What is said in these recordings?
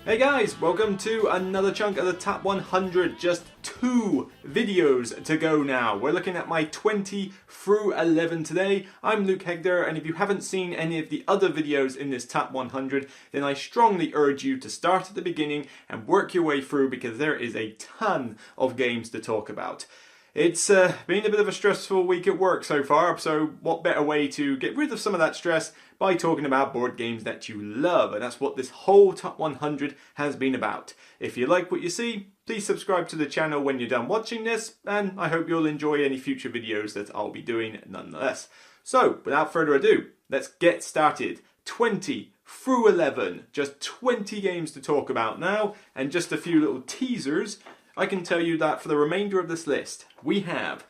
Hey guys, welcome to another chunk of the top 100. Just 2 videos to go now. We're looking at my 20 through 11 today. I'm Luke Hegder, and if you haven't seen any of the other videos in this top 100, then I strongly urge you to start at the beginning and work your way through, because there is a ton of games to talk about. It's been a bit of a stressful week at work so far, so what better way to get rid of some of that stress by talking about board games that you love, and that's what this whole top 100 has been about. If you like what you see, please subscribe to the channel when you're done watching this, and I hope you'll enjoy any future videos that I'll be doing nonetheless. So, without further ado, let's get started. 20 through 11, just 20 games to talk about now, and just a few little teasers. I can tell you that for the remainder of this list, we have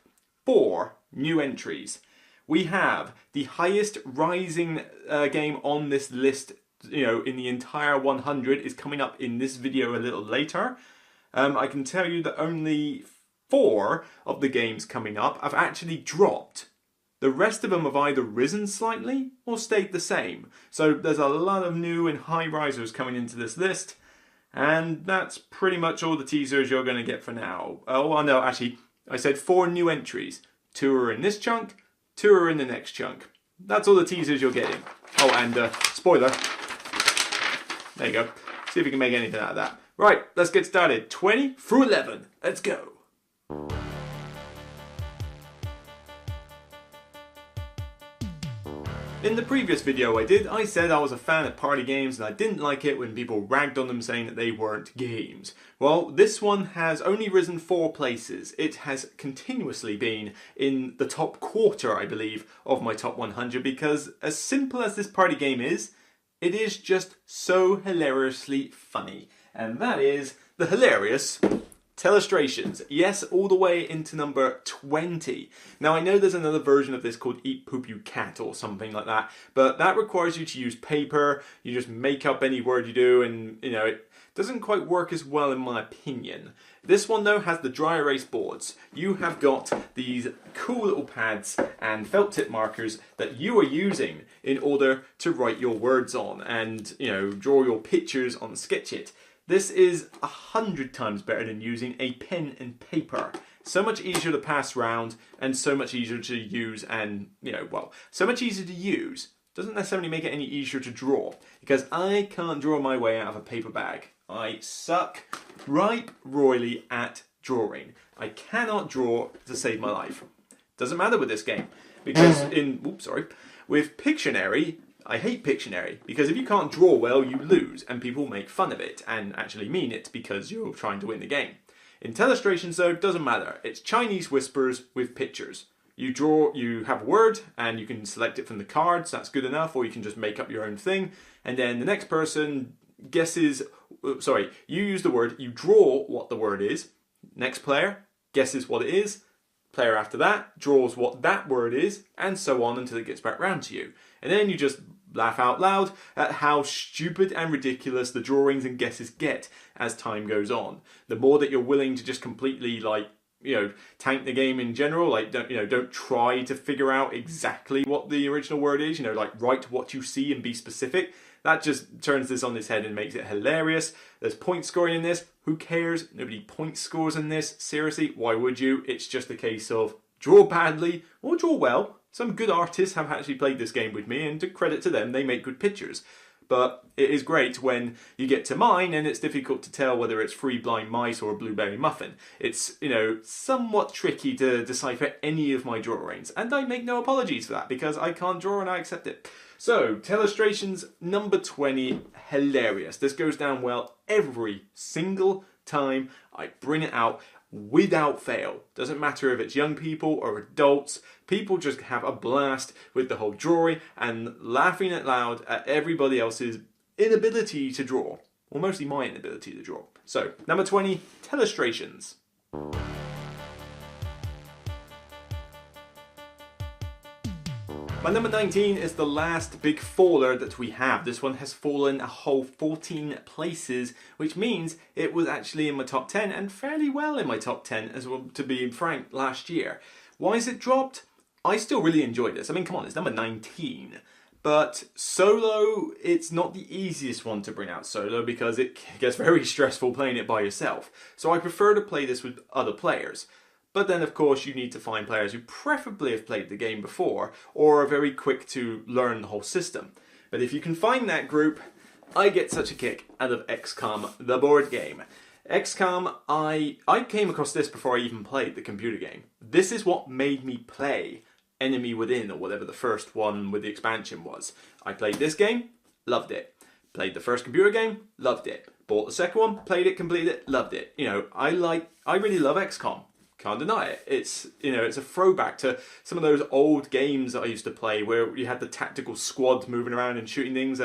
4 new entries. We have the highest rising game on this list, in the entire 100 is coming up in this video a little later. I can tell you that only 4 of the games coming up have actually dropped. The rest of them have either risen slightly or stayed the same. So there's a lot of new and high risers coming into this list. And that's pretty much all the teasers you're going to get for now. Oh, well, no, actually, I said 4 new entries. 2 are in this chunk, 2 are in the next chunk. That's all the teasers you're getting. Oh, and spoiler. There you go. See if we can make anything out of that. Right, let's get started. 20 through 11. Let's go. In the previous video I said I was a fan of party games and I didn't like it when people ragged on them saying that they weren't games. Well, this one has only risen 4 places. It has continuously been in the top quarter, I believe, of my top 100, because as simple as this party game is, it is just so hilariously funny. And that is the hilarious Telestrations. Yes, all the way into number 20. Now, I know there's another version of this called Eat Poop You Cat or something like that, but that requires you to use paper. You just make up any word you do, and it doesn't quite work as well in my opinion. This one though has the dry erase boards. You have got these cool little pads and felt tip markers that you are using in order to write your words on and draw your pictures on Sketchit. This is 100 times better than using a pen and paper. So much easier to pass around and so much easier to use, and so much easier to use doesn't necessarily make it any easier to draw, because I can't draw my way out of a paper bag. I suck right royally at drawing. I cannot draw to save my life. Doesn't matter with this game, because with Pictionary, I hate Pictionary, because if you can't draw well, you lose, and people make fun of it, and actually mean it because you're trying to win the game. In Telestrations though, it doesn't matter. It's Chinese whispers with pictures. You draw, you have a word, and you can select it from the cards, that's good enough, or you can just make up your own thing, and then the next person guesses, you use the word, you draw what the word is, next player guesses what it is, player after that draws what that word is, and so on until it gets back round to you. And then you just laugh out loud at how stupid and ridiculous the drawings and guesses get as time goes on. The more that you're willing to just completely tank the game in general, don't try to figure out exactly what the original word is, write what you see and be specific. That just turns this on its head and makes it hilarious. There's point scoring in this. Who cares? Nobody point scores in this. Seriously, why would you? It's just a case of draw badly or draw well. Some good artists have actually played this game with me, and to credit to them, they make good pictures. But it is great when you get to mine and it's difficult to tell whether it's 3 blind mice or a blueberry muffin. It's, somewhat tricky to decipher any of my drawings, and I make no apologies for that because I can't draw and I accept it. So, Telestrations number 20, hilarious. This goes down well every single time I bring it out without fail. Doesn't matter if it's young people or adults, people just have a blast with the whole drawing and laughing out loud at everybody else's inability to draw. Or mostly my inability to draw. So, number 20, Telestrations. My number 19 is the last big faller that we have. This one has fallen a whole 14 places, which means it was actually in my top 10 and fairly well in my top 10 as well, to be frank, last year. Why is it dropped? I still really enjoy this. I mean, come on, it's number 19. But solo, it's not the easiest one to bring out solo because it gets very stressful playing it by yourself. So I prefer to play this with other players. But then, of course, you need to find players who preferably have played the game before or are very quick to learn the whole system. But if you can find that group, I get such a kick out of XCOM, the board game. XCOM, I came across this before I even played the computer game. This is what made me play Enemy Within, or whatever the first one with the expansion was. I played this game, loved it. Played the first computer game, loved it. Bought the second one, played it, completed it, loved it. You know, I really love XCOM. Can't deny it. It's a throwback to some of those old games that I used to play where you had the tactical squad moving around and shooting things.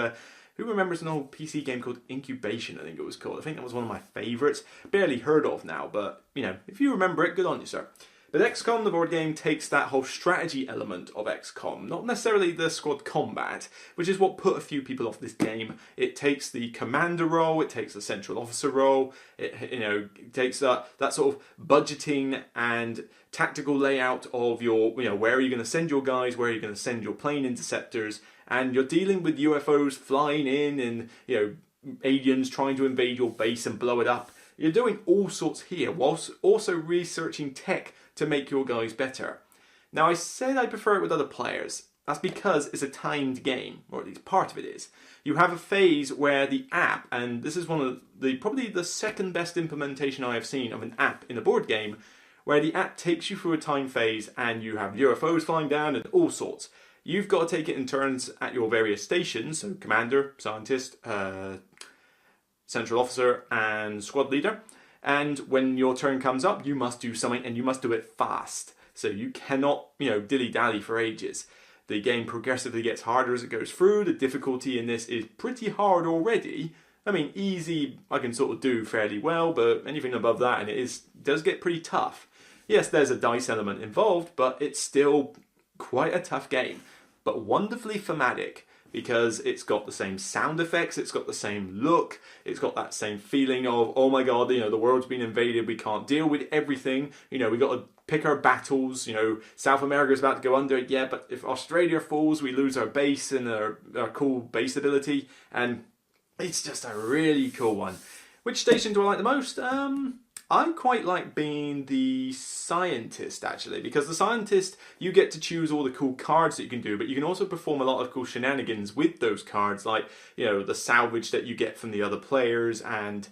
Who remembers an old PC game called Incubation, I think it was called. I think that was one of my favourites. Barely heard of now, but, you know, if you remember it, good on you, sir. But XCOM, the board game, takes that whole strategy element of XCOM, not necessarily the squad combat, which is what put a few people off this game. It takes the commander role, it takes the central officer role, it takes that sort of budgeting and tactical layout of your, where are you going to send your guys, where are you going to send your plane interceptors, and you're dealing with UFOs flying in and, aliens trying to invade your base and blow it up. You're doing all sorts here, whilst also researching tech to make your guys better. Now, I said I prefer it with other players. That's because it's a timed game, or at least part of it is. You have a phase where the app, and this is one of probably the second best implementation I have seen of an app in a board game, where the app takes you through a time phase and you have UFOs flying down and all sorts. You've got to take it in turns at your various stations, so commander, scientist, central officer and squad leader. And when your turn comes up, you must do something, and you must do it fast. So you cannot, dilly-dally for ages. The game progressively gets harder as it goes through. The difficulty in this is pretty hard already. I mean, easy I can sort of do fairly well, but anything above that, and it does get pretty tough. Yes, there's a dice element involved, but it's still quite a tough game. But wonderfully thematic, because it's got the same sound effects, it's got the same look, it's got that same feeling of, oh my god, the world's been invaded, we can't deal with everything, we got to pick our battles, South America's about to go under, yeah, but if Australia falls, we lose our base and our cool base ability, and it's just a really cool one. Which station do I like the most? I quite like being the scientist, actually, because the scientist, you get to choose all the cool cards that you can do, but you can also perform a lot of cool shenanigans with those cards, like, the salvage that you get from the other players and,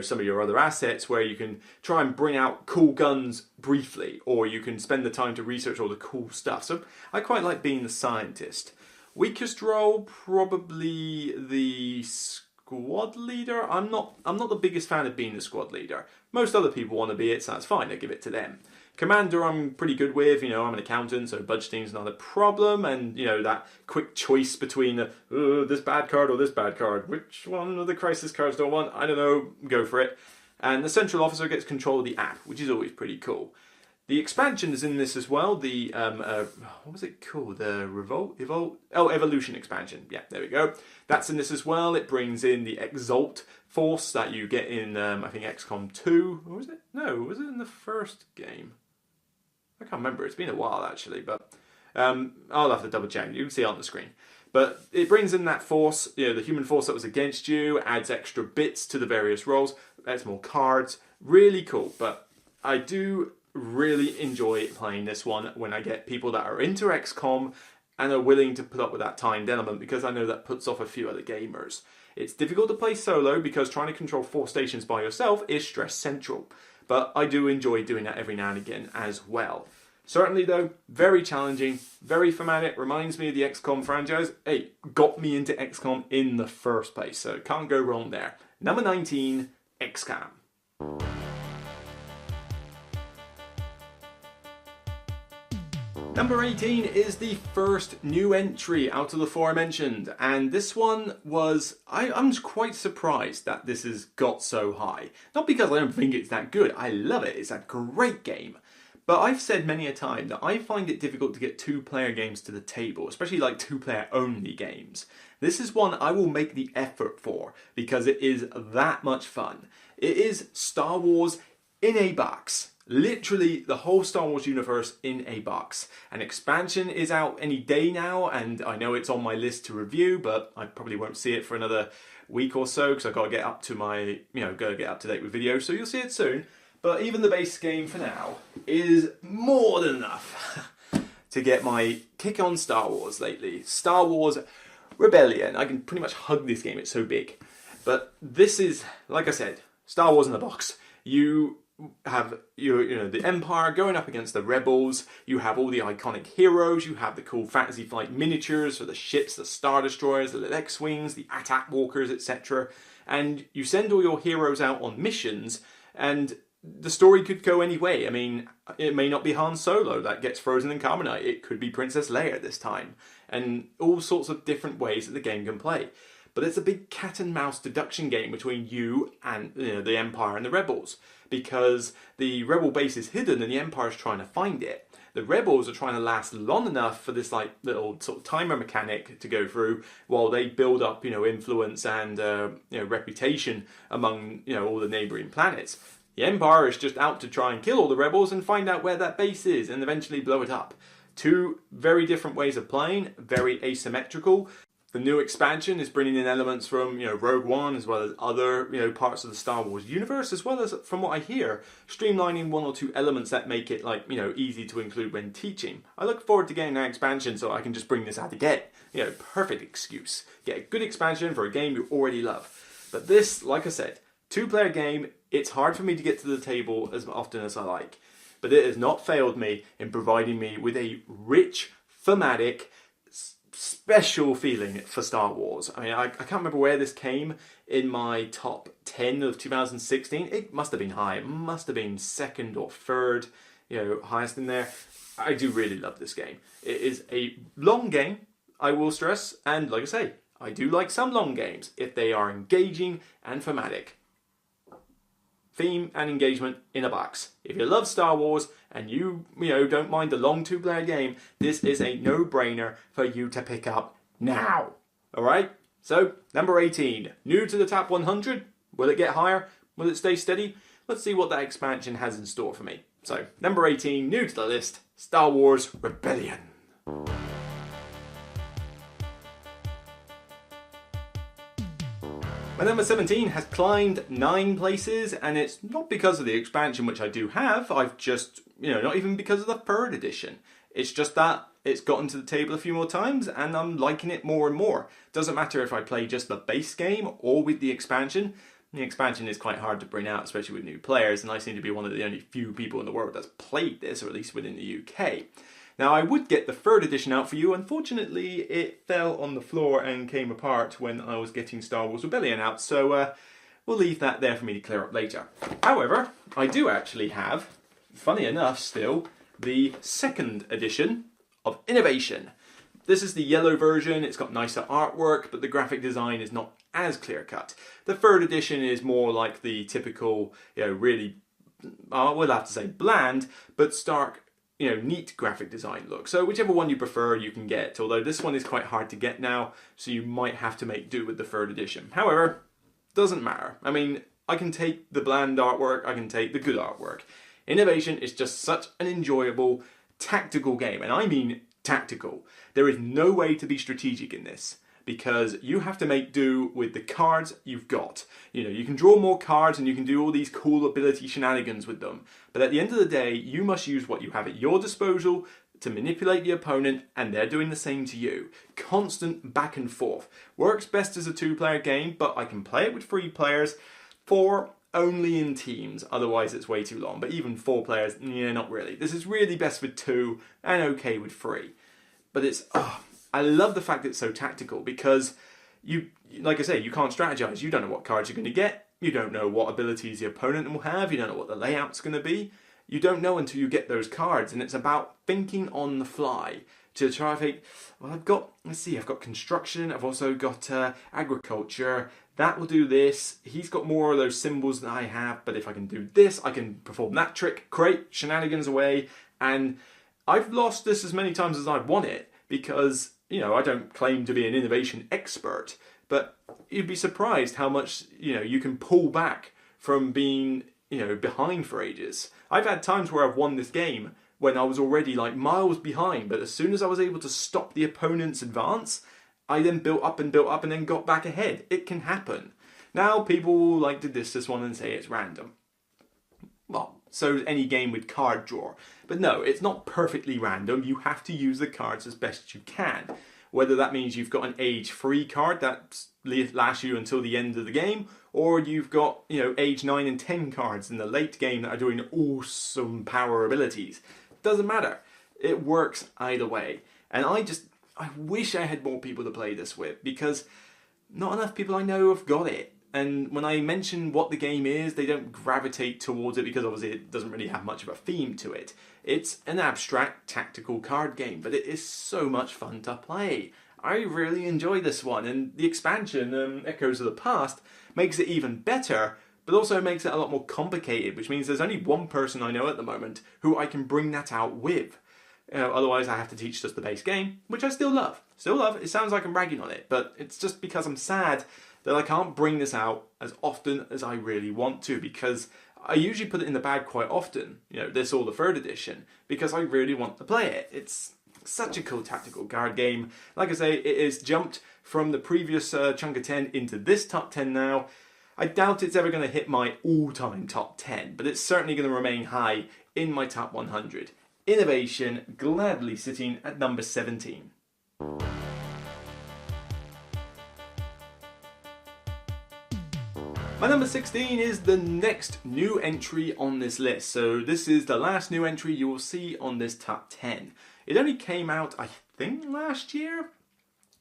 some of your other assets where you can try and bring out cool guns briefly, or you can spend the time to research all the cool stuff. So I quite like being the scientist. Weakest role, probably the squad leader. I'm not the biggest fan of being the squad leader. Most other people want to be it, so that's fine, I give it to them. Commander I'm pretty good with, I'm an accountant, so budgeting's not a problem, and that quick choice between this bad card or this bad card, which one of the crisis cards do I want? I don't know, go for it. And the central officer gets control of the app, which is always pretty cool. The expansion is in this as well, the, what was it called? The Evolution expansion. Yeah, there we go. That's in this as well. It brings in the Exalt force that you get in, I think, XCOM 2. Or was it? No, was it in the first game? I can't remember. It's been a while, actually, but I'll have to double check. You can see it on the screen. But it brings in that force, the human force that was against you, adds extra bits to the various roles, adds more cards. Really cool, but I do really enjoy playing this one when I get people that are into XCOM and are willing to put up with that timed element, because I know that puts off a few other gamers. It's difficult to play solo because trying to control 4 stations by yourself is stress central, but I do enjoy doing that every now and again as well. Certainly though, very challenging, very thematic, reminds me of the XCOM franchise. Hey, got me into XCOM in the first place, so can't go wrong there. Number 19, XCOM. Number 18 is the first new entry out of the 4 I mentioned, and this one was, I'm quite surprised that this has got so high. Not because I don't think it's that good, I love it, it's a great game. But I've said many a time that I find it difficult to get 2-player games to the table, especially like 2-player only games. This is one I will make the effort for, because it is that much fun. It is Star Wars in a box. Literally the whole Star Wars universe in a box. An expansion is out any day now, and I know it's on my list to review, but I probably won't see it for another week or so because I've got to get up to my, got to get up to date with videos, so you'll see it soon. But even the base game for now is more than enough to get my kick on Star Wars lately. Star Wars Rebellion. I can pretty much hug this game, it's so big. But this is, like I said, Star Wars in a box. You have the Empire going up against the Rebels. You have all the iconic heroes. You have the cool Fantasy Flight miniatures for the ships, the Star Destroyers, the little X-Wings, the Attack Walkers, etc. And you send all your heroes out on missions, and the story could go any way. I mean, it may not be Han Solo that gets frozen in carbonite. It could be Princess Leia this time. And all sorts of different ways that the game can play. But it's a big cat and mouse deduction game between you and the Empire and the Rebels. Because the Rebel base is hidden and the Empire's trying to find it. The Rebels are trying to last long enough for this little sort of timer mechanic to go through while they build up influence and reputation among all the neighbouring planets. The Empire is just out to try and kill all the Rebels and find out where that base is and eventually blow it up. Two very different ways of playing, very asymmetrical. The new expansion is bringing in elements from Rogue One as well as other parts of the Star Wars universe, as well as, from what I hear, streamlining one or two elements that make it easy to include when teaching. I look forward to getting that expansion so I can just bring this out again. Perfect excuse. Get a good expansion for a game you already love. But this, like I said, two-player game. It's hard for me to get to the table as often as I like, but it has not failed me in providing me with a rich, thematic, special feeling for Star Wars. I mean, I can't remember where this came in my top 10 of 2016. It must have been high. It must have been second or third, highest in there. I do really love this game. It is a long game, I will stress, and like I say, I do like some long games if they are engaging and thematic. Theme and engagement in a box. If you love Star Wars and you don't mind the long two-player game, this is a no-brainer for you to pick up now. Alright? So, number 18. New to the top 100? Will it get higher? Will it stay steady? Let's see what that expansion has in store for me. So, number 18, new to the list, Star Wars Rebellion. My number 17 has climbed 9 places, and it's not because of the expansion, which I do have. I've just, not even because of the 3rd edition. It's just that it's gotten to the table a few more times, and I'm liking it more and more. Doesn't matter if I play just the base game or with the expansion. The expansion is quite hard to bring out, especially with new players, and I seem to be one of the only few people in the world that's played this, or at least within the UK. Now, I would get the 3rd edition out for you. Unfortunately, it fell on the floor and came apart when I was getting Star Wars Rebellion out, so we'll leave that there for me to clear up later. However, I do actually have, funny enough still, the 2nd edition of Innovation. This is the yellow version. It's got nicer artwork, but the graphic design is not as clear-cut. The 3rd edition is more like the typical, really, I would have to say bland, but stark, neat graphic design look. So whichever one you prefer, you can get. Although this one is quite hard to get now, so you might have to make do with the 3rd edition. However, doesn't matter. I mean, I can take the bland artwork, I can take the good artwork. Innovation is just such an enjoyable, tactical game, and I mean tactical. There is no way to be strategic in this, because you have to make do with the cards you've got. You can draw more cards and you can do all these cool ability shenanigans with them. But at the end of the day, you must use what you have at your disposal to manipulate the opponent, and they're doing the same to you. Constant back and forth. Works best as a 2-player game, but I can play it with 3 players. 4 only in teams, otherwise it's way too long. But even 4 players, not really. This is really best with 2 and okay with 3. But I love the fact that it's so tactical, because like I say, you can't strategize. You don't know what cards you're going to get. You don't know what abilities the opponent will have. You don't know what the layout's going to be. You don't know until you get those cards, and it's about thinking on the fly to try to think, well, I've got construction, I've also got agriculture, that will do this, he's got more of those symbols than I have, but if I can do this, I can perform that trick, great, shenanigans away. And I've lost this as many times as I've won it, because, I don't claim to be an innovation expert, but you'd be surprised how much, you can pull back from being, behind for ages. I've had times where I've won this game when I was already like miles behind, but as soon as I was able to stop the opponent's advance, I then built up and then got back ahead. It can happen. Now people like to diss this one and say it's random. Well, so any game with card draw. But no, it's not perfectly random. You have to use the cards as best you can. Whether that means you've got an age-free card that lasts you until the end of the game, or you've got, age 9 and 10 cards in the late game that are doing awesome power abilities. Doesn't matter. It works either way. And I wish I had more people to play this with, because not enough people I know have got it. And when I mention what the game is, they don't gravitate towards it because obviously it doesn't really have much of a theme to it. It's an abstract tactical card game, but it is so much fun to play. I really enjoy this one, and the expansion, Echoes of the Past, makes it even better, but also makes it a lot more complicated, which means there's only one person I know at the moment who I can bring that out with. Otherwise I have to teach just the base game, which I still love. Still love. It sounds like I'm ragging on it, but it's just because I'm sad that I can't bring this out as often as I really want to, because I usually put it in the bag quite often, this or the 3rd edition, because I really want to play it. It's such a cool tactical card game. Like I say, it has jumped from the previous chunk of 10 into this top 10 now. I doubt it's ever going to hit my all-time top 10, but it's certainly going to remain high in my top 100. Innovation gladly sitting at number 17. My number 16 is the next new entry on this list. So this is the last new entry you will see on this top 10. It only came out, I think, last year?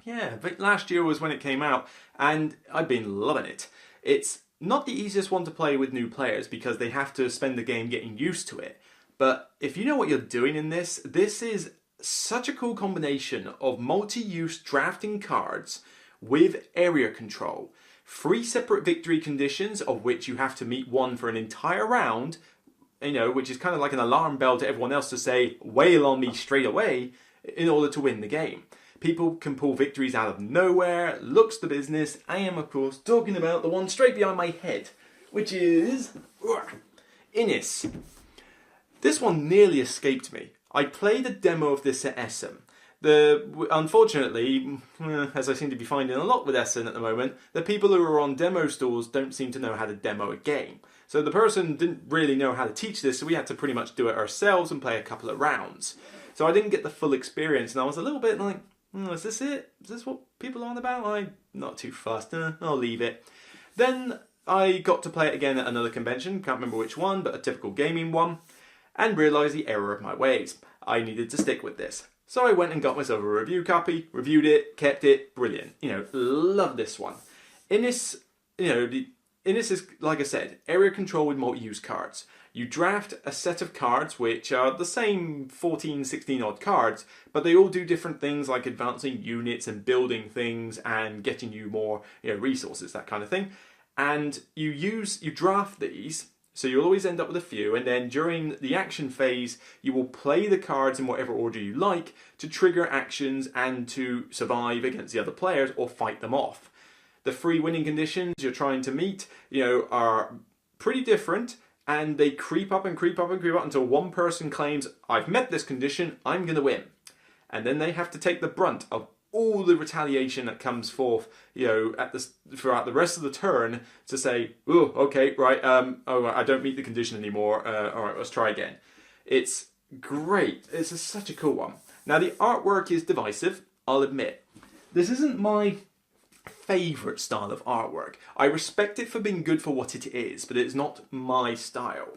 Yeah, I think last year was when it came out, and I've been loving it. It's not the easiest one to play with new players because they have to spend the game getting used to it. But if you know what you're doing in this is such a cool combination of multi-use drafting cards with area control. 3 separate victory conditions, of which you have to meet one for an entire round, which is kind of like an alarm bell to everyone else to say, wail on me straight away, in order to win the game. People can pull victories out of nowhere, looks the business. I am, of course, talking about the one straight behind my head, which is Innis. This one nearly escaped me. I played a demo of this at Assasin. Unfortunately, as I seem to be finding a lot with Assasin at the moment, the people who are on demo stores don't seem to know how to demo a game. So the person didn't really know how to teach this, so we had to pretty much do it ourselves and play a couple of rounds. So I didn't get the full experience, and I was a little bit like, is this it? Is this what people are on about? I'm not too fussed. I'll leave it. Then I got to play it again at another convention, can't remember which one, but a typical gaming one, and realised the error of my ways. I needed to stick with this. So I went and got myself a review copy, reviewed it, kept it, brilliant. Love this one. Innis is, like I said, area control with multi-use cards. You draft a set of cards which are the same 14, 16 odd cards, but they all do different things like advancing units and building things and getting you more resources, that kind of thing. And you draft these. So you'll always end up with a few, and then during the action phase, you will play the cards in whatever order you like to trigger actions and to survive against the other players or fight them off. The 3 winning conditions you're trying to meet, are pretty different, and they creep up and creep up and creep up until one person claims, I've met this condition, I'm going to win. And then they have to take the brunt of all the retaliation that comes forth, throughout the rest of the turn to say, oh, okay, right, I don't meet the condition anymore, all right, let's try again. It's great. It's such a cool one. Now, the artwork is divisive, I'll admit. This isn't my favourite style of artwork. I respect it for being good for what it is, but it's not my style.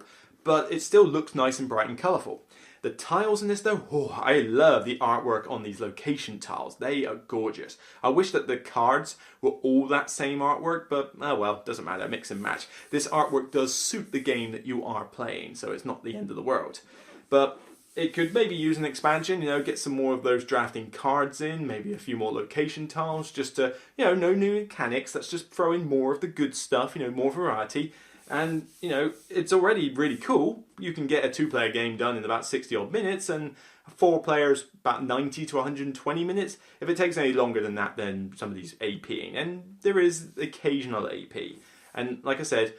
But it still looks nice and bright and colourful. The tiles in this though, I love the artwork on these location tiles. They are gorgeous. I wish that the cards were all that same artwork, but oh well, doesn't matter, mix and match. This artwork does suit the game that you are playing, so it's not the end of the world. But it could maybe use an expansion, get some more of those drafting cards in, maybe a few more location tiles, just to, no new mechanics, let's just throw in more of the good stuff, more variety. And, it's already really cool. You can get a 2-player game done in about 60 odd minutes, and 4 players about 90 to 120 minutes. If it takes any longer ting that, then somebody's APing. And there is occasional AP. And like I said,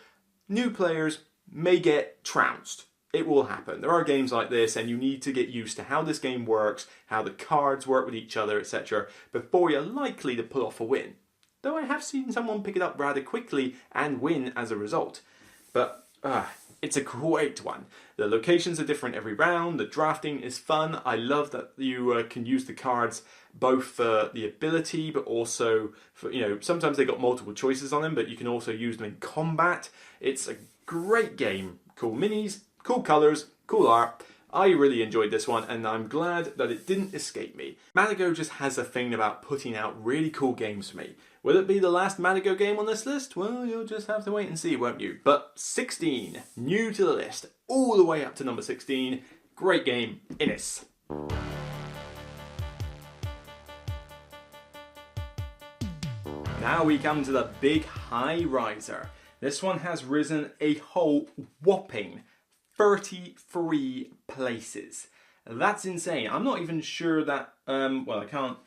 new players may get trounced. it will happen. There are games like this, and you need to get used to how this game works, how the cards work with each other, etc., before you're likely to pull off a win. Though I have seen someone pick it up rather quickly and win as a result. But it's a great one. The locations are different every round, the drafting is fun. I love that you can use the cards both for the ability, but also for, sometimes they got multiple choices on them, but you can also use them in combat. It's a great game. Cool minis, cool colours, cool art. I really enjoyed this one, and I'm glad that it didn't escape me. Madigo just has a thing about putting out really cool games for me. Will it be the last Madigo game on this list? Well, you'll just have to wait and see, won't you? But 16, new to the list, all the way up to number 16. Great game, Innis. Now we come to the big high riser. This one has risen a whole whopping 33 places. That's insane. I'm not even sure that, I can't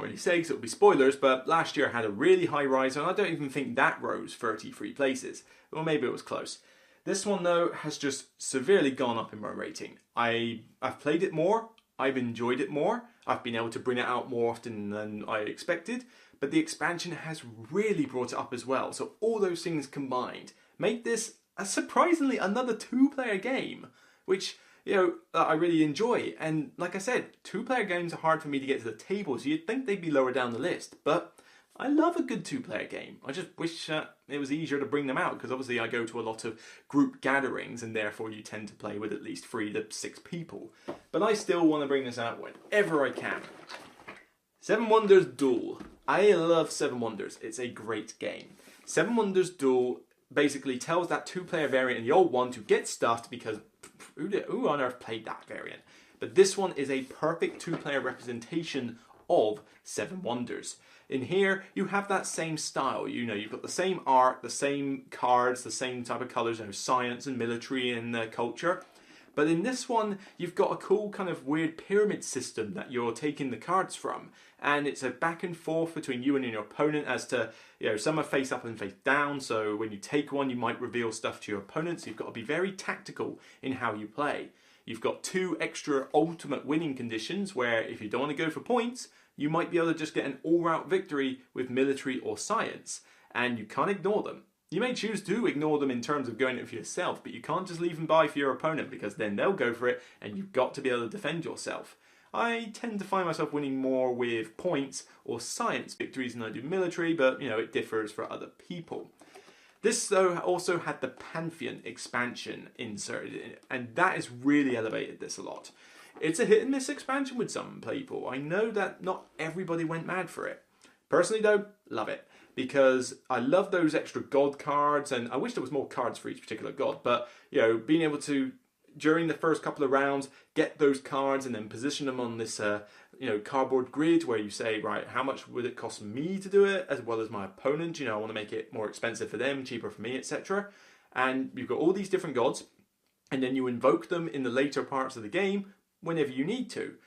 really say because it would be spoilers, but last year had a really high rise, and I don't even think that rose 33 places. Or maybe it was close. This one, though, has just severely gone up in my rating. I've played it more, I've enjoyed it more, I've been able to bring it out more often than I expected, but the expansion has really brought it up as well. So all those things combined make this surprisingly another two-player game, which I really enjoy. And like I said, two-player games are hard for me to get to the table, so you'd think they'd be lower down the list. But I love a good two-player game. I just wish it was easier to bring them out, because obviously I go to a lot of group gatherings, and therefore you tend to play with at least 3 to 6 people. But I still want to bring this out whenever I can. Seven Wonders Duel. I love Seven Wonders. It's a great game. Seven Wonders Duel basically tells that two-player variant in the old one to get stuffed, because who on earth played that variant? But this one is a perfect two-player representation of Seven Wonders. In here, you have that same style. You've got the same art, the same cards, the same type of colours, science and military and culture. But in this one, you've got a cool kind of weird pyramid system that you're taking the cards from. And it's a back and forth between you and your opponent as to, some are face up and face down. So when you take one, you might reveal stuff to your opponent. So you've got to be very tactical in how you play. You've got 2 extra ultimate winning conditions where if you don't want to go for points, you might be able to just get an all-round victory with military or science. And you can't ignore them. You may choose to ignore them in terms of going it for yourself, but you can't just leave them by for your opponent, because then they'll go for it and you've got to be able to defend yourself. I tend to find myself winning more with points or science victories than I do military, but it differs for other people. This, though, also had the Pantheon expansion inserted in it, and that has really elevated this a lot. It's a hit and miss expansion with some people. I know that not everybody went mad for it. Personally, though, love it. Because I love those extra god cards, and I wish there was more cards for each particular god, but being able to, during the first couple of rounds, get those cards and then position them on this cardboard grid where you say, right, how much would it cost me to do it as well as my opponent? I want to make it more expensive for them, cheaper for me, etc. And you've got all these different gods, and then you invoke them in the later parts of the game whenever you need to.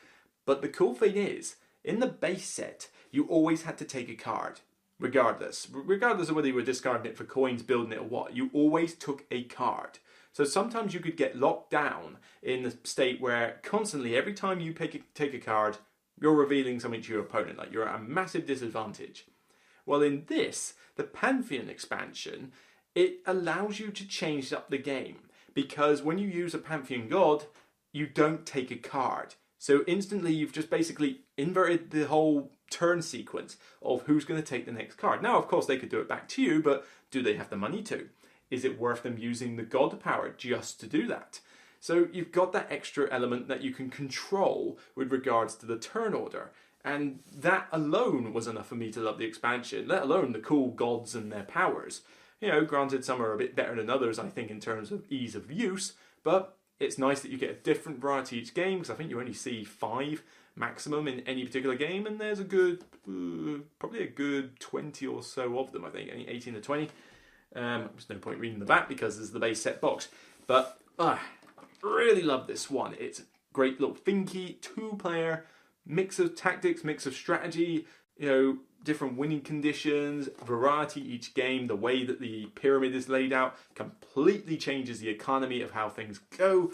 But the cool thing is, in the base set, you always had to take a card. Regardless of whether you were discarding it for coins, building it or what, you always took a card. So sometimes you could get locked down in the state where constantly, every time you take a card, you're revealing something to your opponent, like you're at a massive disadvantage. Well, in this, the Pantheon expansion, it allows you to change up the game, because when you use a Pantheon god, you don't take a card. So instantly you've just basically inverted the whole turn sequence of who's going to take the next card. Now, of course, they could do it back to you, but do they have the money to? Is it worth them using the god power just to do that? So you've got that extra element that you can control with regards to the turn order. And that alone was enough for me to love the expansion, let alone the cool gods and their powers. Granted, some are a bit better than others, I think, in terms of ease of use, but it's nice that you get a different variety each game, because I think you only see 5 maximum in any particular game, and there's a good, probably a good 20 or so of them, I think, 18 to 20. There's no point reading the back because there's the base set box. But I really love this one. It's a great little thinky, 2-player, mix of tactics, mix of strategy, different winning conditions, variety each game, the way that the pyramid is laid out completely changes the economy of how things go.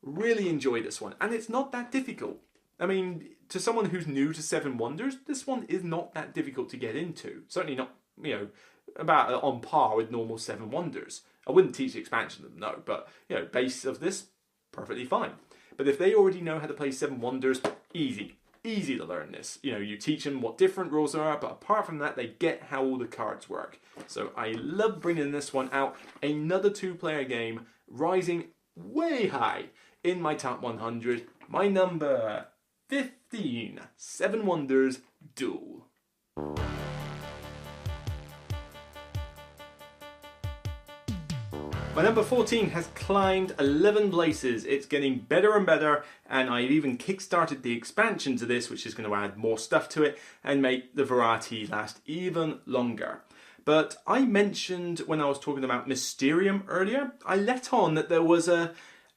Really enjoy this one, and it's not that difficult. I mean, to someone who's new to Seven Wonders, this one is not that difficult to get into. Certainly not, about on par with normal Seven Wonders. I wouldn't teach the expansion of them, no, but, base of this, perfectly fine. But if they already know how to play Seven Wonders, easy to learn this. You teach them what different rules there are, but apart from that, they get how all the cards work. So I love bringing this one out. Another 2-player game, rising way high in my top 100. My number 15, Seven Wonders Duel. My number 14 has climbed 11 places. It's getting better and better, and I've even kickstarted the expansion to this, which is going to add more stuff to it and make the variety last even longer. But I mentioned when I was talking about Mysterium earlier, I let on that there was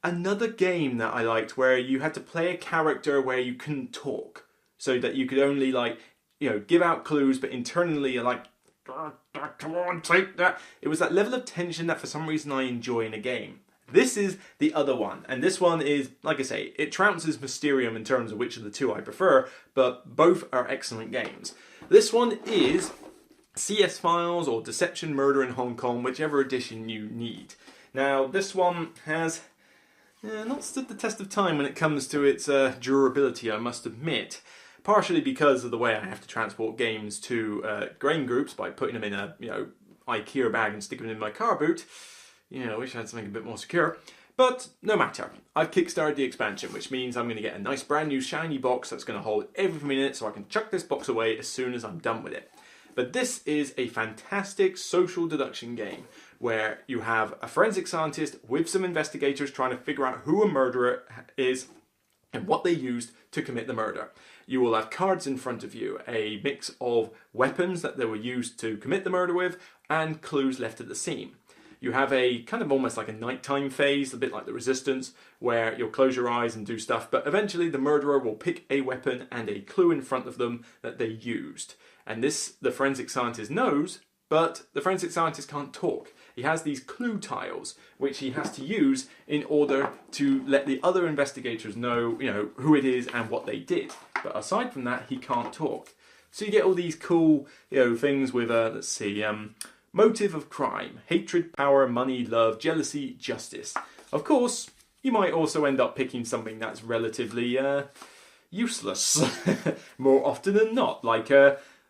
another game that I liked where you had to play a character where you couldn't talk, so that you could only give out clues, but internally you're like, come on, take that. It was that level of tension that for some reason I enjoy in a game. This is the other one, and this one is, like I say, it trounces Mysterium in terms of which of the two I prefer, but both are excellent games. This one is CS Files or Deception Murder in Hong Kong, whichever edition you need. Now, this one has not stood the test of time when it comes to its durability, I must admit. Partially because of the way I have to transport games to grain groups by putting them in a IKEA bag and sticking them in my car boot. I wish I had something a bit more secure. But no matter. I've kickstarted the expansion, which means I'm going to get a nice brand new shiny box that's going to hold everything in it, so I can chuck this box away as soon as I'm done with it. But this is a fantastic social deduction game where you have a forensic scientist with some investigators trying to figure out who a murderer is and what they used to commit the murder. You will have cards in front of you, a mix of weapons that they were used to commit the murder with, and clues left at the scene. You have a kind of almost like a nighttime phase, a bit like the Resistance, where you'll close your eyes and do stuff, but eventually the murderer will pick a weapon and a clue in front of them that they used. And this, the forensic scientist knows, but the forensic scientist can't talk. He has these clue tiles, which he has to use in order to let the other investigators know, who it is and what they did. But aside from that, he can't talk. So you get all these cool, things with, motive of crime, hatred, power, money, love, jealousy, justice. Of course, you might also end up picking something that's relatively useless, more often than not, like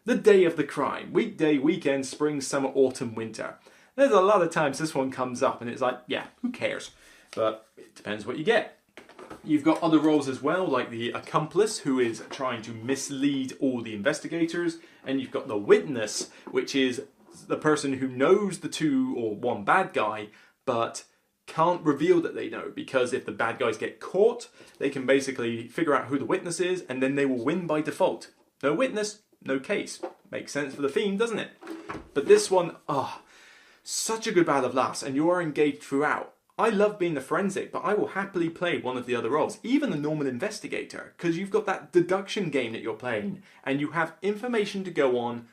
the day of the crime, weekday, weekend, spring, summer, autumn, winter. There's a lot of times this one comes up and it's like, yeah, who cares? But it depends what you get. You've got other roles as well, like the accomplice, who is trying to mislead all the investigators, and you've got the witness, which is the person who knows the two or one bad guy, but can't reveal that they know, because if the bad guys get caught, they can basically figure out who the witness is, and then they will win by default. No witness, no case. Makes sense for the theme, doesn't it? But this one, such a good battle of laughs, and you are engaged throughout. I love being the forensic, but I will happily play one of the other roles, even the normal investigator, because you've got that deduction game that you're playing, and you have information to go on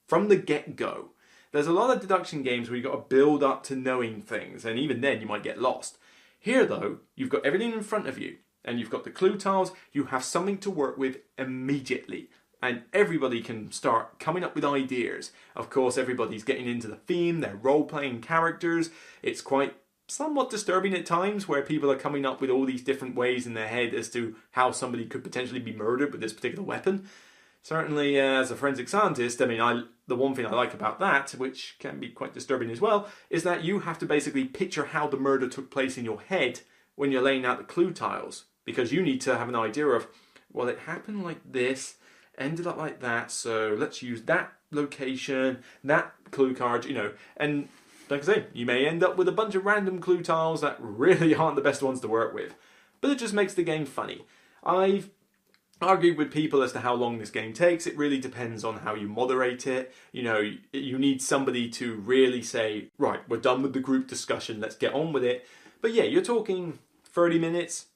from the get-go. There's a lot of deduction games where you've got to build up to knowing things, and even then you might get lost. Here, though, you've got everything in front of you, and you've got the clue tiles, you have something to work with immediately. And everybody can start coming up with ideas. Of course, everybody's getting into the theme, they're role-playing characters. It's quite somewhat disturbing at times where people are coming up with all these different ways in their head as to how somebody could potentially be murdered with this particular weapon. Certainly, as a forensic scientist, the one thing I like about that, which can be quite disturbing as well, is that you have to basically picture how the murder took place in your head when you're laying out the clue tiles. Because you need to have an idea of, well, it happened like this, ended up like that, so let's use that location, that clue card, and like I say, you may end up with a bunch of random clue tiles that really aren't the best ones to work with. But it just makes the game funny. I've argued with people as to how long this game takes. It really depends on how you moderate it. You need somebody to really say, right, we're done with the group discussion, let's get on with it. But yeah, you're talking 30 minutes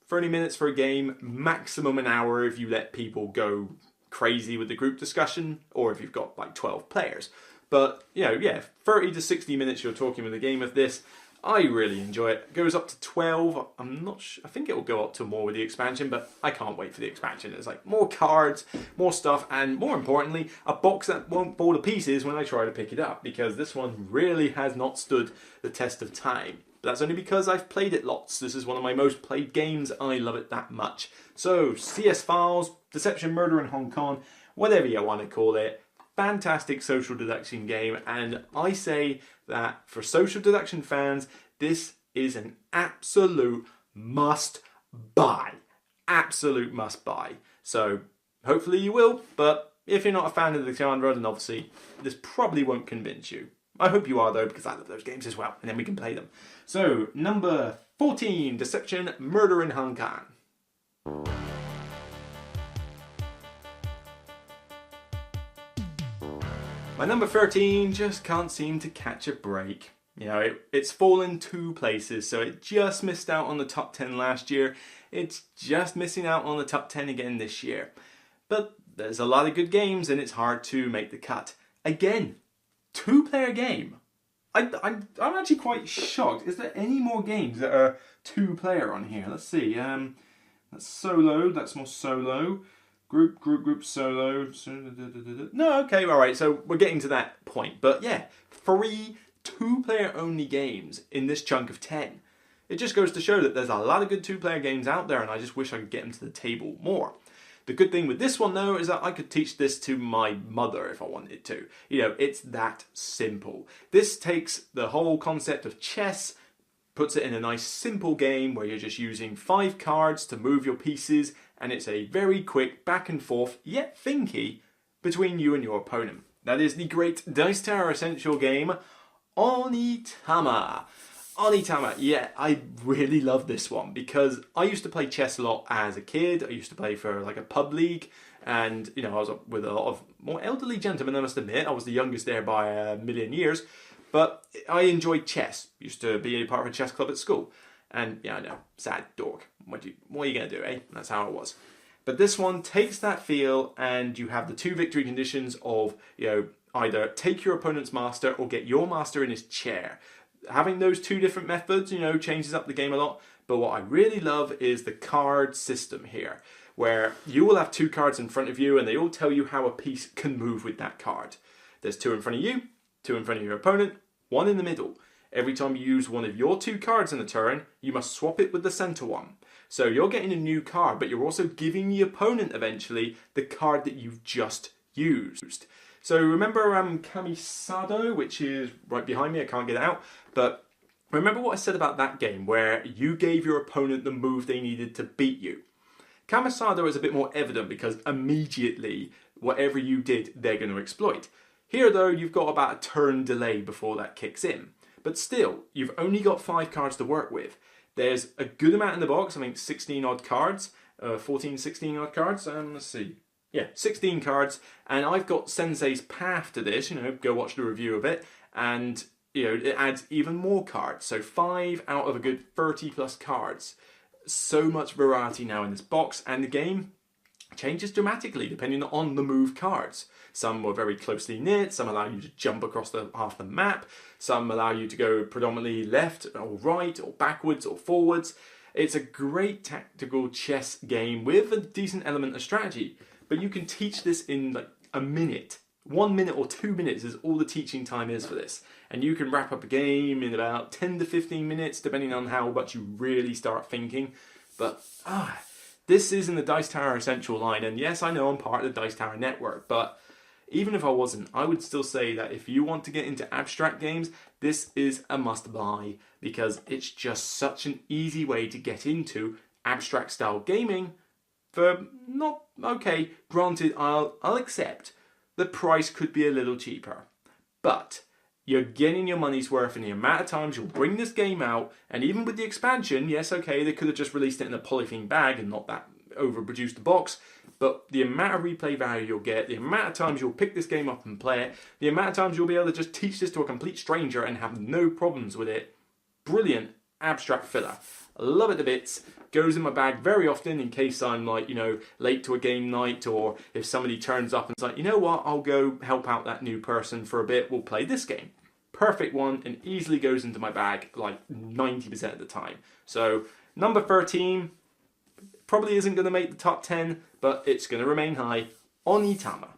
for a game, maximum an hour if you let people go crazy with the group discussion, or if you've got like 12 players. But, you know, yeah, 30 to 60 minutes you're talking with a game of this. I really enjoy it. It goes up to 12. I'm not sure. I think it will go up to more with the expansion, but I can't wait for the expansion. There's like more cards, more stuff, and more importantly, a box that won't fall to pieces when I try to pick it up, because this one really has not stood the test of time. But that's only because I've played it lots. This is one of my most played games. I love it that much. So, CS Files, Deception, Murder in Hong Kong, whatever you want to call it. Fantastic social deduction game, and I say that for social deduction fans, this is an absolute must buy. Absolute must buy. So hopefully you will, but if you're not a fan of the genre, then obviously this probably won't convince you. I hope you are though, because I love those games as well, and then we can play them. So number 14, Deception, Murder in Hong Kong. My number 13 just can't seem to catch a break. You know, it's fallen 2 places, so it just missed out on the top 10 last year. It's just missing out on the top 10 again this year. But there's a lot of good games and it's hard to make the cut. Again, 2-player game. I'm actually quite shocked. Is there any more games that are 2-player on here? Let's see. That's solo. That's more solo. Group, solo. No, okay, alright, so we're getting to that point. But yeah, 3 2-player only games in this chunk of 10. It just goes to show that there's a lot of good 2-player games out there, and I just wish I could get them to the table more. The good thing with this one though is that I could teach this to my mother if I wanted to. You know, it's that simple. This takes the whole concept of chess, puts it in a nice simple game where you're just using 5 cards to move your pieces, and it's a very quick back and forth, yet thinky, between you and your opponent. That is the great Dice Tower Essential game, Onitama. Onitama, yeah, I really love this one because I used to play chess a lot as a kid. I used to play for like a pub league, and you know, I was with a lot of more elderly gentlemen, I must admit. I was the youngest there by a million years, but I enjoyed chess. Used to be a part of a chess club at school. And yeah, I know, sad dork. What are you going to do, eh? That's how it was. But this one takes that feel, and you have the 2 victory conditions of, you know, either take your opponent's master or get your master in his chair. Having those 2 different methods, you know, changes up the game a lot. But what I really love is the card system here, where you will have 2 cards in front of you, and they all tell you how a piece can move with that card. There's 2 in front of you, 2 in front of your opponent, 1 in the middle. Every time you use one of your 2 cards in a turn, you must swap it with the center one. So you're getting a new card, but you're also giving the opponent eventually the card that you've just used. So remember Kamisado, which is right behind me, I can't get it out, but remember what I said about that game where you gave your opponent the move they needed to beat you. Kamisado is a bit more evident because immediately whatever you did, they're going to exploit. Here though, you've got about a turn delay before that kicks in. But still, you've only got 5 cards to work with. There's a good amount in the box, I think 16 odd cards, 14, 16 odd cards, let's see. Yeah, 16 cards, and I've got Sensei's Path to this, you know, go watch the review of it, and, you know, it adds even more cards. So 5 out of a good 30 plus cards. So much variety now in this box, and the game changes dramatically depending on the move cards. Some were very closely knit, some allow you to jump across half the map, some allow you to go predominantly left or right or backwards or forwards. It's a great tactical chess game with a decent element of strategy, but you can teach this in like a minute. 1 minute or 2 minutes is all the teaching time is for this. And you can wrap up a game in about 10 to 15 minutes, depending on how much you really start thinking. But, this is in the Dice Tower Essential line, and yes, I know I'm part of the Dice Tower network, but even if I wasn't, I would still say that if you want to get into abstract games, this is a must-buy, because it's just such an easy way to get into abstract-style gaming for not, okay, granted, I'll accept the price could be a little cheaper, but you're getting your money's worth in the amount of times you'll bring this game out, and even with the expansion, yes, okay, they could have just released it in a polythene bag and not that overproduced box, but the amount of replay value you'll get, the amount of times you'll pick this game up and play it, the amount of times you'll be able to just teach this to a complete stranger and have no problems with it, brilliant abstract filler. love it to bits. Goes in my bag very often in case I'm like, you know, late to a game night, or if somebody turns up and is like, you know what, I'll go help out that new person for a bit, we'll play this game. Perfect one, and easily goes into my bag like 90% of the time. So number 13 probably isn't going to make the top 10, but it's going to remain high. Onitama.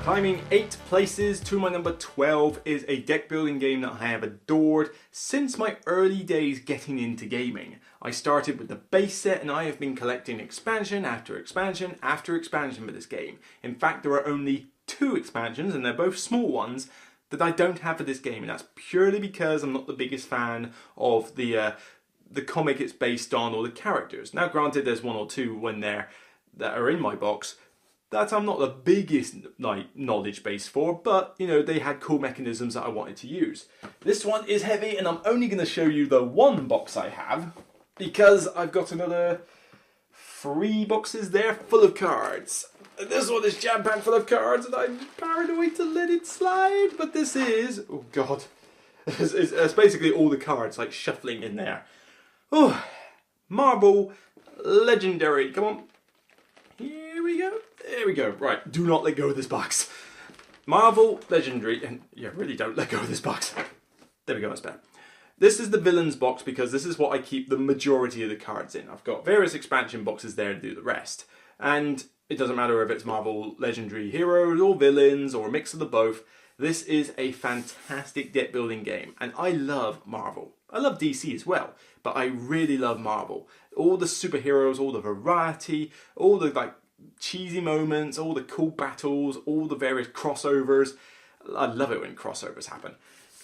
Climbing 8 places to my number 12 is a deck building game that I have adored since my early days getting into gaming. I started with the base set and I have been collecting expansion after expansion after expansion for this game. In fact, there are only 2 expansions, and they're both small ones, that I don't have for this game, and that's purely because I'm not the biggest fan of the comic it's based on or the characters. Now granted, there's 1 or 2 when that are in my box that I'm not the biggest knowledge base for, but you know, they had cool mechanisms that I wanted to use. This one is heavy, and I'm only going to show you the 1 box I have because I've got another 3 boxes there full of cards. This one is jam-packed full of cards, and I'm paranoid to let it slide, but this is, oh god, it's basically all the cards like shuffling in there. Oh, Marvel Legendary, come on. Here we go. There we go. Right, do not let go of this box. Marvel Legendary, and yeah, really don't let go of this box. There we go, that's better. This is the villains box because this is what I keep the majority of the cards in. I've got various expansion boxes there to do the rest. And it doesn't matter if it's Marvel Legendary heroes or villains or a mix of the both. This is a fantastic deck building game, and I love Marvel. I love DC as well, but I really love Marvel. All the superheroes, all the variety, all the like cheesy moments, all the cool battles, all the various crossovers. I love it when crossovers happen.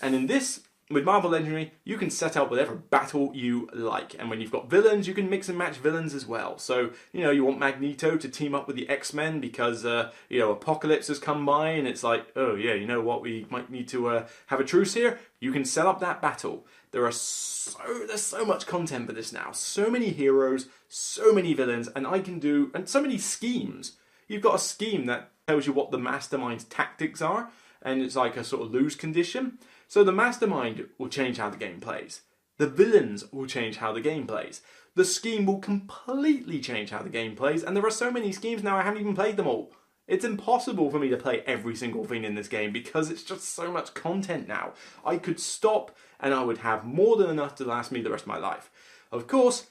And in this, with Marvel Legendary, you can set up whatever battle you like. And when you've got villains, you can mix and match villains as well. So, you know, you want Magneto to team up with the X-Men because, you know, Apocalypse has come by and it's like, oh yeah, you know what, we might need to have a truce here. You can set up that battle. There's so much content for this now. So many heroes, so many villains, and and so many schemes. You've got a scheme that tells you what the mastermind's tactics are, and it's like a sort of lose condition. So the mastermind will change how the game plays. The villains will change how the game plays. The scheme will completely change how the game plays, and there are so many schemes now I haven't even played them all. It's impossible for me to play every single thing in this game because it's just so much content now. I could stop and I would have more than enough to last me the rest of my life. Of course,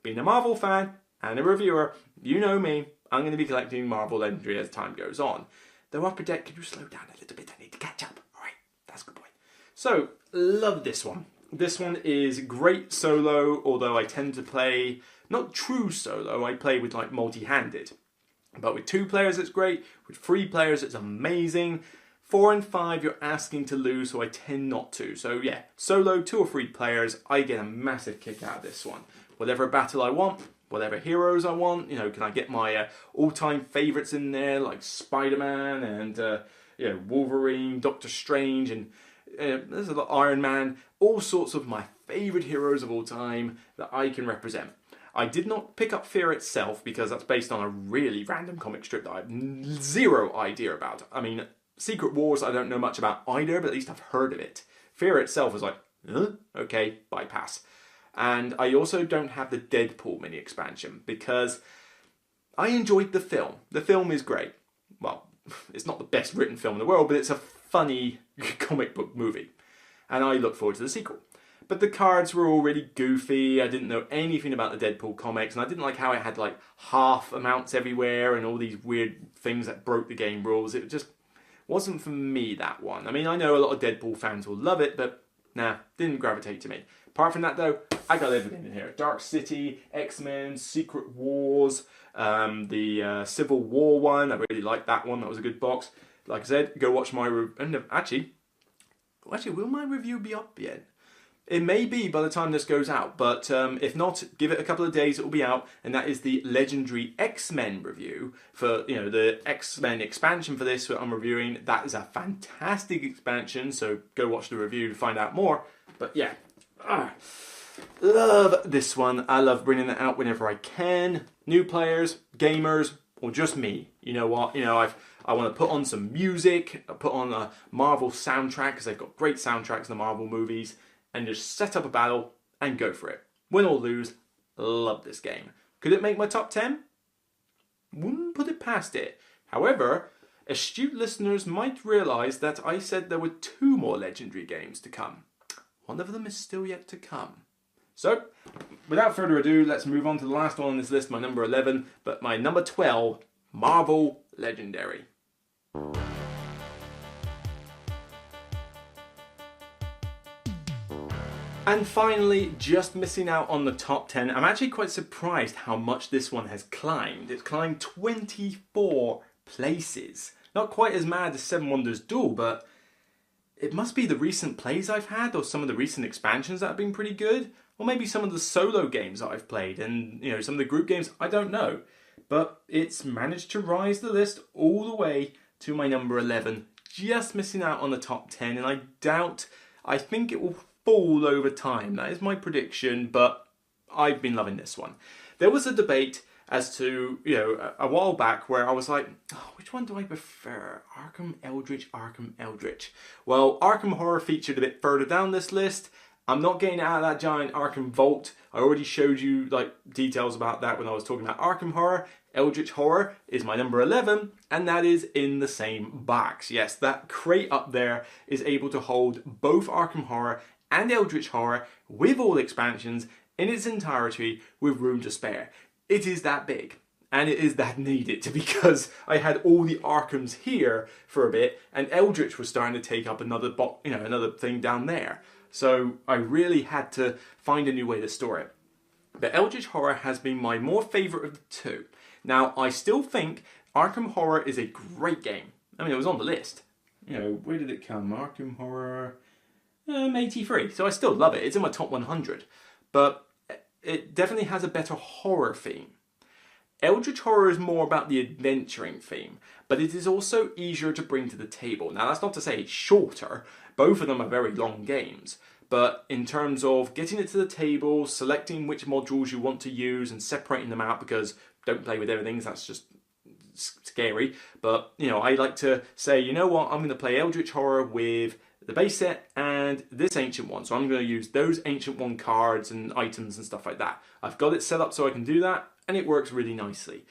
being a Marvel fan and a reviewer, you know me, I'm going to be collecting Marvel Legendary as time goes on. Though Upper Deck, can you slow down a little bit? I need to catch up. Alright, that's a good point. So, love this one. This one is great solo, although I tend to play, not true solo, I play with like multi-handed. But with 2 players it's great, with 3 players it's amazing. 4 and 5 you're asking to lose, so I tend not to. So yeah, solo, 2 or 3 players, I get a massive kick out of this one. Whatever battle I want, whatever heroes I want, you know, can I get my all-time favourites in there, like Spider-Man and you know, Wolverine, Doctor Strange, and there's a lot Iron Man, all sorts of my favourite heroes of all time that I can represent. I did not pick up Fear itself because that's based on a really random comic strip that I have zero idea about. I mean, Secret Wars I don't know much about either, but at least I've heard of it. Fear itself was like, okay, bypass. And I also don't have the Deadpool mini expansion because I enjoyed the film. The film is great. Well, it's not the best written film in the world, but it's a funny comic book movie. And I look forward to the sequel. But the cards were all really goofy. I didn't know anything about the Deadpool comics, and I didn't like how it had like half amounts everywhere and all these weird things that broke the game rules. It just wasn't for me, that one. I mean, I know a lot of Deadpool fans will love it, but nah, didn't gravitate to me. Apart from that though, I got everything in here. Dark City, X-Men, Secret Wars, the Civil War one. I really liked that one. That was a good box. Like I said, go watch my review. Actually, will my review be up yet? It may be by the time this goes out, but if not, give it a couple of days, it will be out, and that is the Legendary X-Men review for, you know, the X-Men expansion for this that I'm reviewing. That is a fantastic expansion, so go watch the review to find out more. But yeah, love this one. I love bringing it out whenever I can. New players, gamers, or just me, you know what? I want to put on some music, put on a Marvel soundtrack because they've got great soundtracks in the Marvel movies, and just set up a battle and go for it. Win or lose, love this game. Could it make my top 10? Wouldn't put it past it. However, astute listeners might realise that I said there were 2 more legendary games to come. One of them is still yet to come. So, without further ado, let's move on to the last one on this list, my number 11, but my number 12, Marvel Legendary. And finally, just missing out on the top 10, I'm actually quite surprised how much this one has climbed. It's climbed 24 places. Not quite as mad as Seven Wonders Duel, but it must be the recent plays I've had, or some of the recent expansions that have been pretty good, or maybe some of the solo games that I've played, and some of the group games, I don't know. But it's managed to rise the list all the way to my number 11, just missing out on the top 10, and I think it will fall over time. That is my prediction, but I've been loving this one. There was a debate as to, a while back where I was like, which one do I prefer? Arkham Eldritch. Well, Arkham Horror featured a bit further down this list. I'm not getting out of that giant Arkham vault. I already showed you details about that when I was talking about Arkham Horror. Eldritch Horror is my number 11, and that is in the same box. Yes, that crate up there is able to hold both Arkham Horror and Eldritch Horror with all expansions in its entirety with room to spare. It is that big, and it is that needed, because I had all the Arkhams here for a bit, and Eldritch was starting to take up another thing down there. So I really had to find a new way to store it. But Eldritch Horror has been my more favourite of the 2. Now, I still think Arkham Horror is a great game. I mean, it was on the list. Where did it come? Arkham Horror 83. So I still love it. It's in my top 100. But it definitely has a better horror theme. Eldritch Horror is more about the adventuring theme, but it is also easier to bring to the table. Now, that's not to say it's shorter. Both of them are very long games. But in terms of getting it to the table, selecting which modules you want to use and separating them out, because don't play with everything, that's just scary. But, I like to say, you know what, I'm going to play Eldritch Horror with the base set and this Ancient One. So I'm going to use those Ancient One cards and items and stuff like that. I've got it set up so I can do that, and it works really nicely.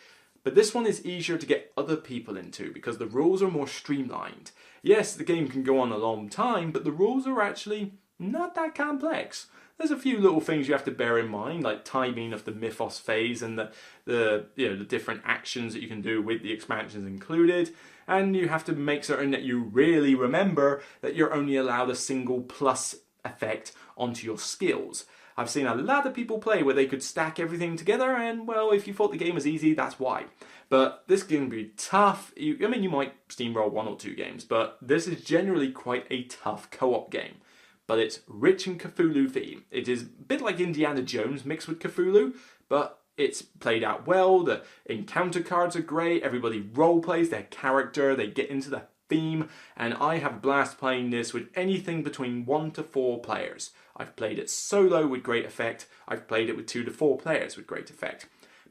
But this one is easier to get other people into because the rules are more streamlined. Yes, the game can go on a long time, but the rules are actually not that complex. There's a few little things you have to bear in mind, like timing of the Mythos phase and the different actions that you can do with the expansions included. And you have to make certain that you really remember that you're only allowed a single plus effect onto your skills. I've seen a lot of people play where they could stack everything together, and well, if you thought the game was easy, that's why. But this can be tough. You might steamroll 1 or 2 games, but this is generally quite a tough co-op game. But it's rich in Cthulhu theme. It is a bit like Indiana Jones mixed with Cthulhu, but it's played out well. The encounter cards are great. Everybody role plays their character. They get into the theme, and I have a blast playing this with anything between 1 to 4 players. I've played it solo with great effect. I've played it with 2 to 4 players with great effect.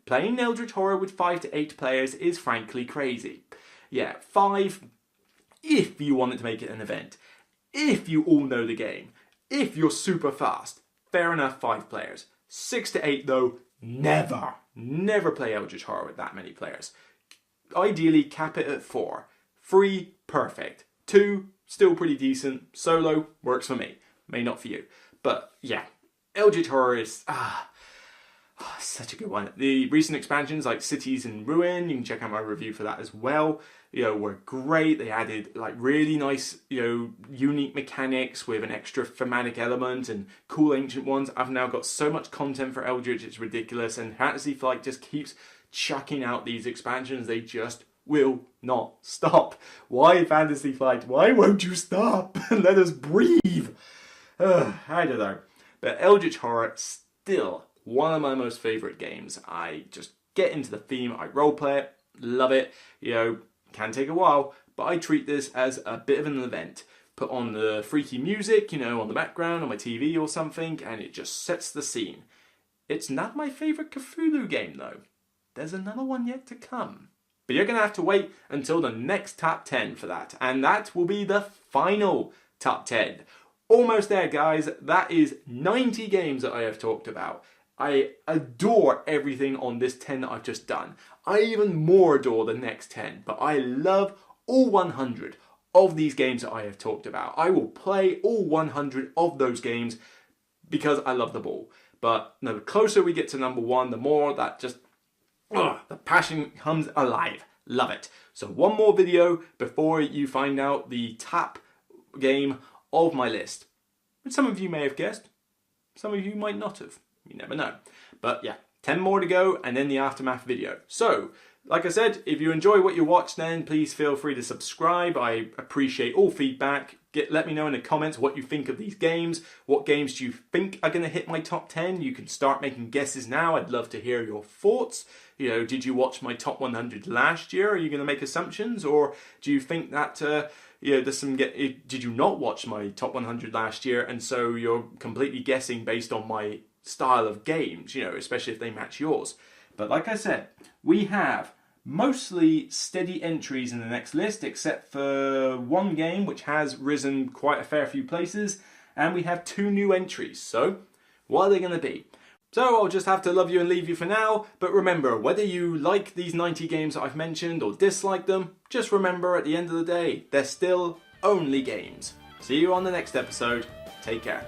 Playing Eldritch Horror with 5 to 8 players is frankly crazy. Yeah, 5 if you wanted to make it an event. If you all know the game. If you're super fast. Fair enough, 5 players. 6 to 8 though, never. Never play Eldritch Horror with that many players. Ideally, cap it at 4. 3, perfect. 2, still pretty decent. Solo, works for me. May not for you. But yeah, Eldritch Horror is such a good one. The recent expansions like Cities in Ruin, you can check out my review for that as well, were great. They added really nice, unique mechanics with an extra thematic element and cool ancient ones. I've now got so much content for Eldritch, it's ridiculous, and Fantasy Flight just keeps chucking out these expansions. They just will not stop. Why, Fantasy Flight? Why won't you stop? Let us breathe. I don't know. But Eldritch Horror, still one of my most favourite games. I just get into the theme, I roleplay it, love it. Can take a while, but I treat this as a bit of an event. Put on the freaky music, on the background, on my TV or something, and it just sets the scene. It's not my favourite Cthulhu game, though. There's another one yet to come. But you're going to have to wait until the next top 10 for that. And that will be the final top 10. Almost there, guys. That is 90 games that I have talked about. I adore everything on this 10 that I've just done. I even more adore the next 10. But I love all 100 of these games that I have talked about. I will play all 100 of those games because I love them all. But the closer we get to number 1, the more that just, the passion comes alive. Love it. So one more video before you find out the top game of my list. Which some of you may have guessed. Some of you might not have. You never know. But yeah, 10 more to go and then the aftermath video. So, like I said, if you enjoy what you watch, then please feel free to subscribe. I appreciate all feedback. Let me know in the comments what you think of these games. What games do you think are going to hit my top 10? You can start making guesses now. I'd love to hear your thoughts. You know, did you watch my top 100 last year? Are you going to make assumptions? Or do you think that, there's some did you not watch my top 100 last year and so you're completely guessing based on my style of games, especially if they match yours? But like I said, we have mostly steady entries in the next list, except for one game which has risen quite a fair few places, and we have 2 new entries. So, what are they going to be? So I'll just have to love you and leave you for now, but remember, whether you like these 90 games that I've mentioned or dislike them, just remember at the end of the day, they're still only games. See you on the next episode. Take care.